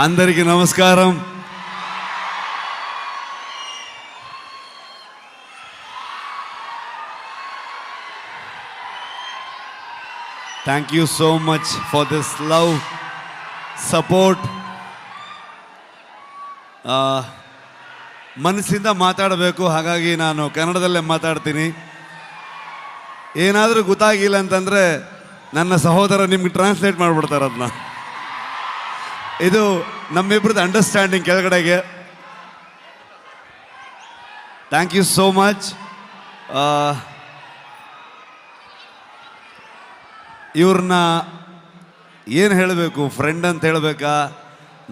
అందరికీ నమస్కారం. Thank you so much for this love, support. ಮನಸ್ಸಿಂದ ಮಾತಾಡಬೇಕು, ಹಾಗಾಗಿ ನಾನು ಕನ್ನಡದಲ್ಲೇ ಮಾತಾಡ್ತೀನಿ. ಏನಾದರೂ ಗೊತ್ತಾಗಿಲ್ಲ ಅಂತಂದರೆ ನನ್ನ ಸಹೋದರ ನಿಮ್ಗೆ ಟ್ರಾನ್ಸ್ಲೇಟ್ ಮಾಡಿಬಿಡ್ತಾರೆ ಅದನ್ನ. ಇದು ನಮ್ಮಿಬ್ರದ್ದು ಅಂಡರ್ಸ್ಟ್ಯಾಂಡಿಂಗ್ ಕೆಳಗಡೆಗೆ. Thank you so much. ಇವ್ರನ್ನ ಏನು ಹೇಳಬೇಕು, ಫ್ರೆಂಡ್ ಅಂತ ಹೇಳಬೇಕಾ,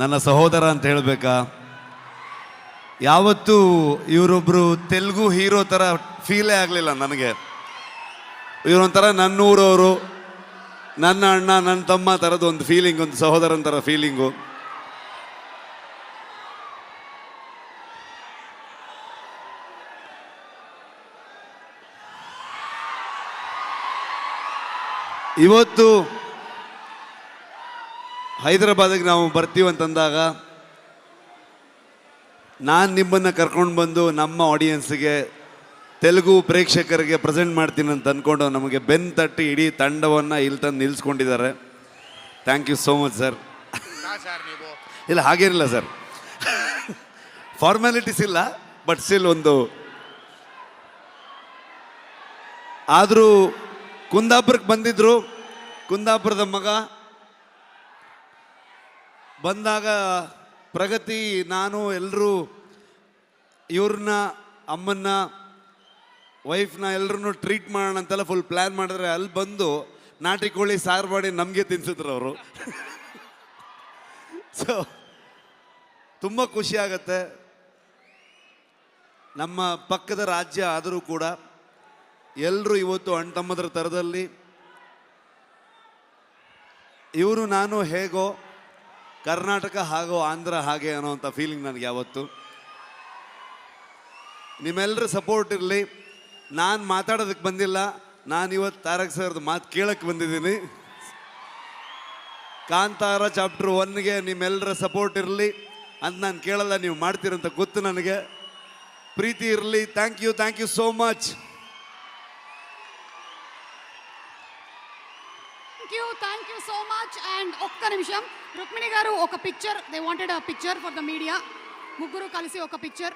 ನನ್ನ ಸಹೋದರ ಅಂತ ಹೇಳಬೇಕಾ? ಯಾವತ್ತೂ ಇವರೊಬ್ಬರು ತೆಲುಗು ಹೀರೋ ಥರ ಫೀಲೇ ಆಗಲಿಲ್ಲ ನನಗೆ. ಇವರೊಂಥರ ನನ್ನೂರವರು, ನನ್ನ ಅಣ್ಣ, ನನ್ನ ತಮ್ಮ ಥರದ್ದು ಒಂದು ಫೀಲಿಂಗ್, ಒಂದು ಸಹೋದರನ ಥರ ಫೀಲಿಂಗು. ಇವತ್ತು ಹೈದರಾಬಾದಿಗೆ ನಾವು ಬರ್ತೀವಂತಂದಾಗ ನಾನು ನಿಮ್ಮನ್ನು ಕರ್ಕೊಂಡು ಬಂದು ನಮ್ಮ ಆಡಿಯನ್ಸ್ಗೆ, ತೆಲುಗು ಪ್ರೇಕ್ಷಕರಿಗೆ ಪ್ರೆಸೆಂಟ್ ಮಾಡ್ತೀನಿ ಅಂತ ಅಂದ್ಕೊಂಡು ನಮಗೆ ಬೆನ್ನು ತಟ್ಟಿ ಇಡೀ ತಂಡವನ್ನು ಇಲ್ಲಿ ತಂದು ನಿಲ್ಲಿಸ್ಕೊಂಡಿದ್ದಾರೆ. Thank you so much sir. ಇಲ್ಲ ಹಾಗೇನಿಲ್ಲ ಸರ್, ಫಾರ್ಮ್ಯಾಲಿಟೀಸ್ ಇಲ್ಲ, ಬಟ್ ಸ್ಟಿಲ್ ಒಂದು. ಆದರೂ ಕುಂದಾಪುರಕ್ಕೆ ಬಂದಿದ್ದರು, ಕುಂದಾಪುರದ ಮಗ ಬಂದಾಗ ಪ್ರಗತಿ, ನಾನು ಎಲ್ಲರೂ ಇವ್ರನ್ನ, ಅಮ್ಮನ್ನ, ವೈಫ್ನ ಎಲ್ಲರೂ ಟ್ರೀಟ್ ಮಾಡೋಣ ಅಂತೆಲ್ಲ ಫುಲ್ ಪ್ಲ್ಯಾನ್ ಮಾಡಿದ್ರೆ, ಅಲ್ಲಿ ಬಂದು ನಾಟಿ ಕೋಳಿ ಸಾರು ಮಾಡಿ ನಮಗೆ ತಿನ್ಸಿದ್ರು ಅವರು. ಸೊ ತುಂಬ ಖುಷಿ ಆಗತ್ತೆ. ನಮ್ಮ ಪಕ್ಕದ ರಾಜ್ಯ ಆದರೂ ಕೂಡ ಎಲ್ಲರೂ ಇವತ್ತು ಅಣ್ಣ ತಮ್ಮದ್ರ ಥರದಲ್ಲಿ, ಇವರು ನಾನು ಹೇಗೋ, ಕರ್ನಾಟಕ ಹಾಗೋ, ಆಂಧ್ರ ಹಾಗೆ ಅನ್ನೋವಂಥ ಫೀಲಿಂಗ್ ನನಗೆ ಯಾವತ್ತು. ನಿಮ್ಮೆಲ್ಲರ ಸಪೋರ್ಟ್ ಇರಲಿ. ನಾನು ಮಾತಾಡೋದಕ್ಕೆ ಬಂದಿಲ್ಲ, ನಾನು ಇವತ್ತು ತಾರಕ್ ಸರ್ದು ಮಾತು ಕೇಳಕ್ಕೆ ಬಂದಿದ್ದೀನಿ. ಕಾಂತಾರ ಚಾಪ್ಟರ್ 1ಗೆ ನಿಮ್ಮೆಲ್ಲರ ಸಪೋರ್ಟ್ ಇರಲಿ ಅಂತ ನಾನು ಕೇಳಲ್ಲ, ನೀವು ಮಾಡ್ತೀರಂತ ಗೊತ್ತು ನನಗೆ. ಪ್ರೀತಿ ಇರಲಿ. Thank you so much. Thank you so much. And ఒక్క నిమిషం, రుక్మిణి గారు ఒక picture, they wanted a picture for the media. ముగ్గురు కలిసి ఒక పిక్చర్.